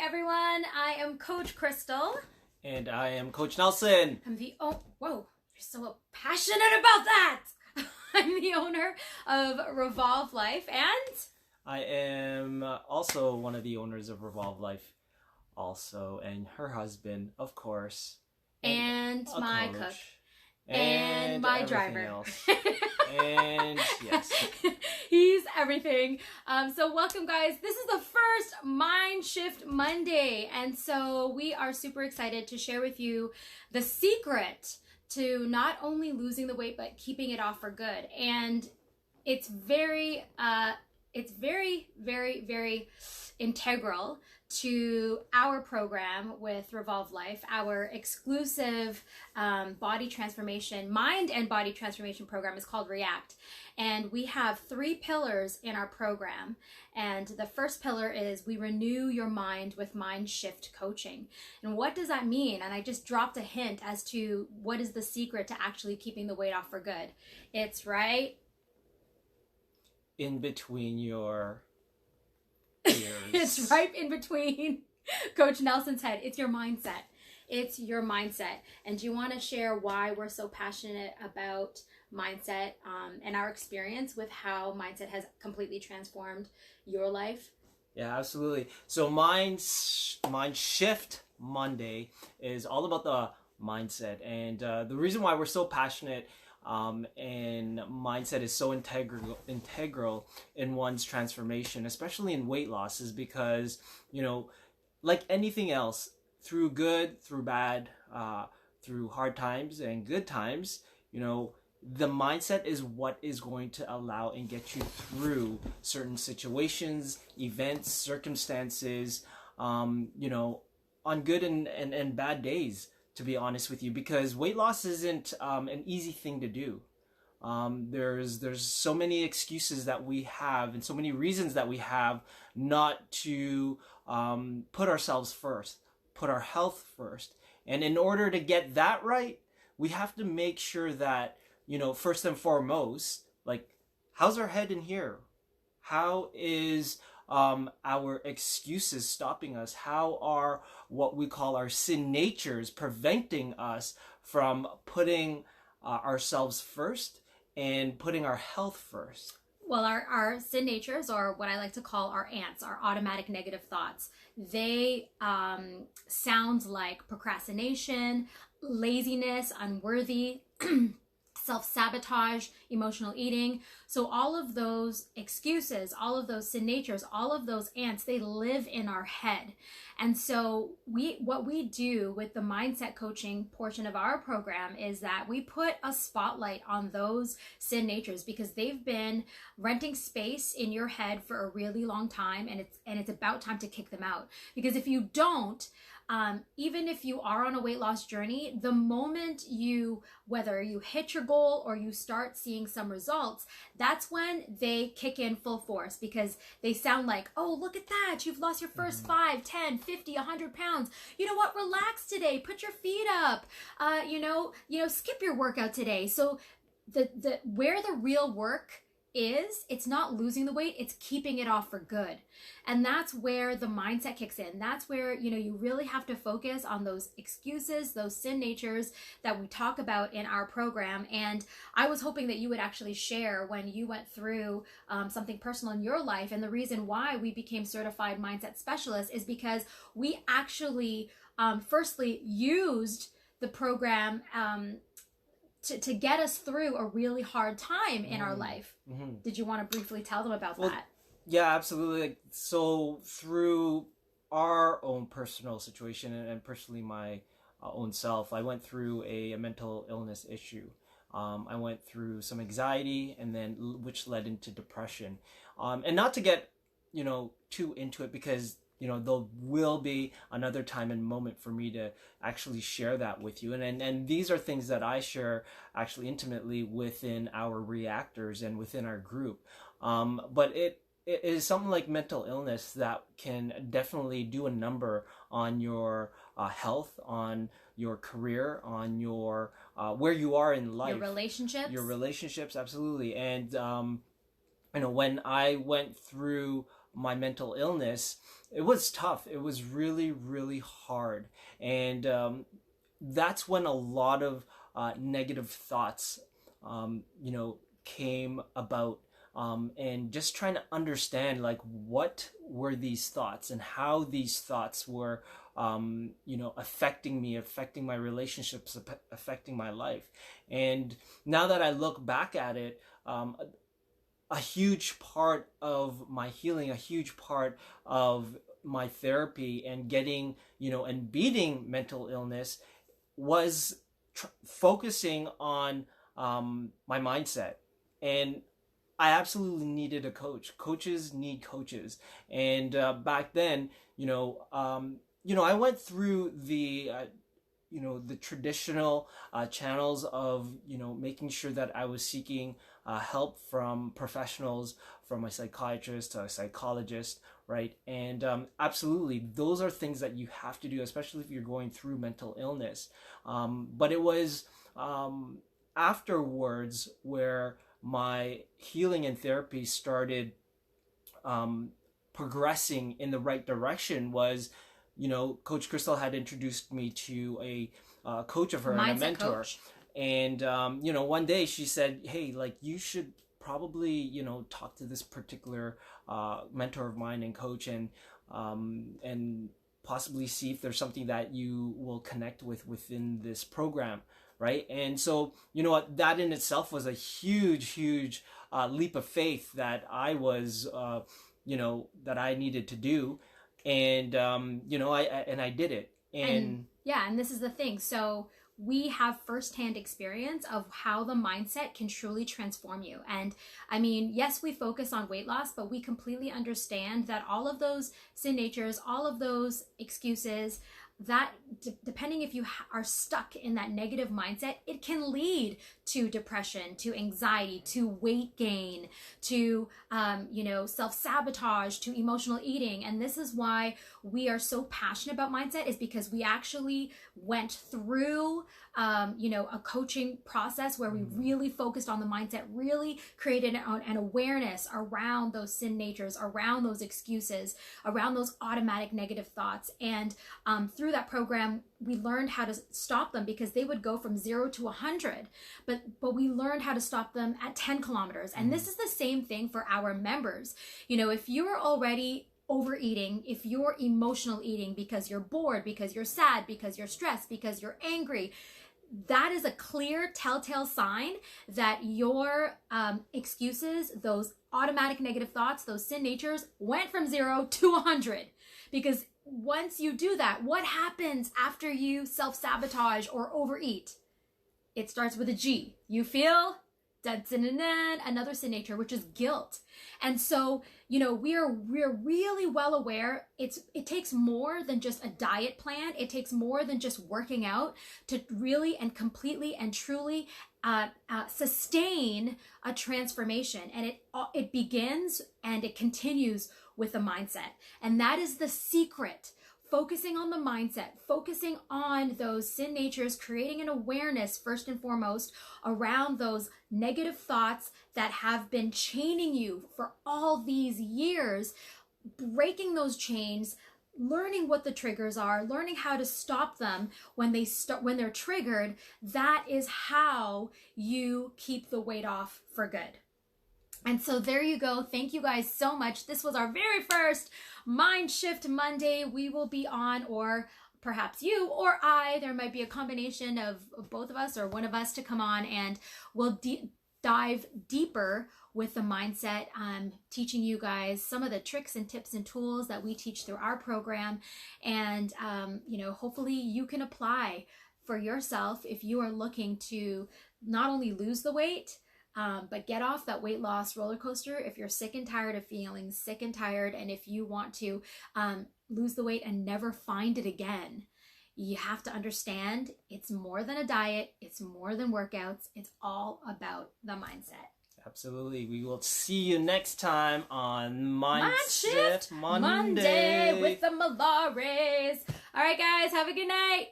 everyone. I am Coach Crystal. And I am Coach Nelson. Whoa, you're so passionate about that. I'm the owner of Revolve Life, and I am also one of the owners of Revolve Life, also, and her husband, of course, and my cook, and my driver. Else. And yes, he's everything. So welcome, guys. This is the first Mind Shift Monday, and so we are super excited to share with you the secret to not only losing the weight but keeping it off for good. And it's very, very integral to our program with Revolve Life, our exclusive body transformation, mind and body transformation program is called React. And we have 3 pillars in our program. And the first pillar is we renew your mind with mind shift coaching. And what does that mean? And I just dropped a hint as to what is the secret to actually keeping the weight off for good. It's right in between your ears. It's right in between Coach Nelson's head. It's your mindset. It's your mindset. And do you want to share why we're so passionate about mindset and our experience with how mindset has completely transformed your life? Yeah, absolutely. So Mind Shift Monday is all about the mindset. And the reason why we're so passionate and mindset is so integral in one's transformation, especially in weight loss, is because, like anything else, through good, through bad, through hard times and good times, the mindset is what is going to allow and get you through certain situations, events, circumstances, on good and bad days, to be honest with you, because weight loss isn't an easy thing to do. There's so many excuses that we have and so many reasons that we have not to put ourselves first, put our health first. And in order to get that right, we have to make sure that, first and foremost, like, how's our head in here? How is our excuses stopping us? How are what we call our sin natures preventing us from putting ourselves first and putting our health first? Well, our sin natures, or what I like to call our ants, our automatic negative thoughts, they sound like procrastination, laziness, unworthy, self-sabotage, emotional eating. So all of those excuses, all of those sin natures, all of those ants, they live in our head. And so what we do with the mindset coaching portion of our program is that we put a spotlight on those sin natures because they've been renting space in your head for a really long time, and it's about time to kick them out. Because if you don't, even if you are on a weight loss journey, the moment whether you hit your goal or you start seeing some results, that's when they kick in full force, because they sound like, oh, look at that, you've lost your first 5, 10, 50, 100 pounds. You know what? Relax today. Put your feet up. Skip your workout today. So where the real work is, it's not losing the weight, it's keeping it off for good. And that's where the mindset kicks in. That's where, you really have to focus on those excuses, those sin natures that we talk about in our program. And I was hoping that you would actually share when you went through something personal in your life. And the reason why we became certified mindset specialists is because we actually firstly used the program to get us through a really hard time in our life. Mm-hmm. Did you want to briefly tell them about that? Yeah, absolutely. So through our own personal situation and personally my own self, I went through a mental illness issue. I went through some anxiety, and then which led into depression. And not to get, too into it, because there will be another time and moment for me to actually share that with you. And these are things that I share actually intimately within our reactors and within our group. But it is something like mental illness that can definitely do a number on your health, on your career, on your where you are in life. Your relationships, absolutely. And when I went through my mental illness, it was tough. It was really, really hard. And that's when a lot of negative thoughts, came about. And just trying to understand like what were these thoughts and how these thoughts were affecting me, affecting my relationships, affecting my life. And now that I look back at it, a huge part of my healing, a huge part of my therapy and getting, and beating mental illness was focusing on my mindset. And I absolutely needed a coach. Coaches need coaches. And back then, I went through the traditional channels of, making sure that I was seeking help from professionals, from a psychiatrist to a psychologist, right? And absolutely, those are things that you have to do, especially if you're going through mental illness. But it was afterwards where my healing and therapy started progressing in the right direction. Was, Coach Crystal had introduced me to a coach of her and a mentor. Coach. And, one day she said, hey, like, you should probably, talk to this particular mentor of mine and coach, and possibly see if there's something that you will connect with within this program. Right. And so, that in itself was a huge leap of faith that I was, that I needed to do. And, I did it. And this is the thing. So we have firsthand experience of how the mindset can truly transform you. And I mean, yes, we focus on weight loss, but we completely understand that all of those sin natures, all of those excuses, that depending if you are stuck in that negative mindset, it can lead to depression, to anxiety, to weight gain, to self-sabotage, to emotional eating. And this is why we are so passionate about mindset, is because we actually went through a coaching process where we really focused on the mindset, really created an awareness around those sin natures, around those excuses, around those automatic negative thoughts. And through that program, we learned how to stop them, because they would go from 0 to 100, but we learned how to stop them at 10 kilometers. And this is the same thing for our members. If you're already overeating, if you're emotional eating because you're bored, because you're sad, because you're stressed, because you're angry, that is a clear telltale sign that your excuses, those automatic negative thoughts, those sin natures, went from 0 to 100. Because once you do that, what happens after you self-sabotage or overeat? It starts with a G. You feel another sin nature, which is guilt. And so, we're really well aware it takes more than just a diet plan. It takes more than just working out to really and completely and truly sustain a transformation. And it begins and it continues with a mindset. And that is the secret. Focusing on the mindset, focusing on those sin natures, creating an awareness first and foremost around those negative thoughts that have been chaining you for all these years, breaking those chains, learning what the triggers are, learning how to stop them when they're triggered. That is how you keep the weight off for good. And so there you go. Thank you guys so much. This was our very first Mind Shift Monday. We will be on, or perhaps you or I, there might be a combination of both of us or one of us to come on, and we'll dive deeper with the mindset, teaching you guys some of the tricks and tips and tools that we teach through our program. And, hopefully you can apply for yourself if you are looking to not only lose the weight, but get off that weight loss roller coaster. If you're sick and tired of feeling sick and tired, and if you want to lose the weight and never find it again, you have to understand it's more than a diet. It's more than workouts. It's all about the mindset. Absolutely. We will see you next time on Mind Shift Monday with the Mallaris. All right, guys, have a good night.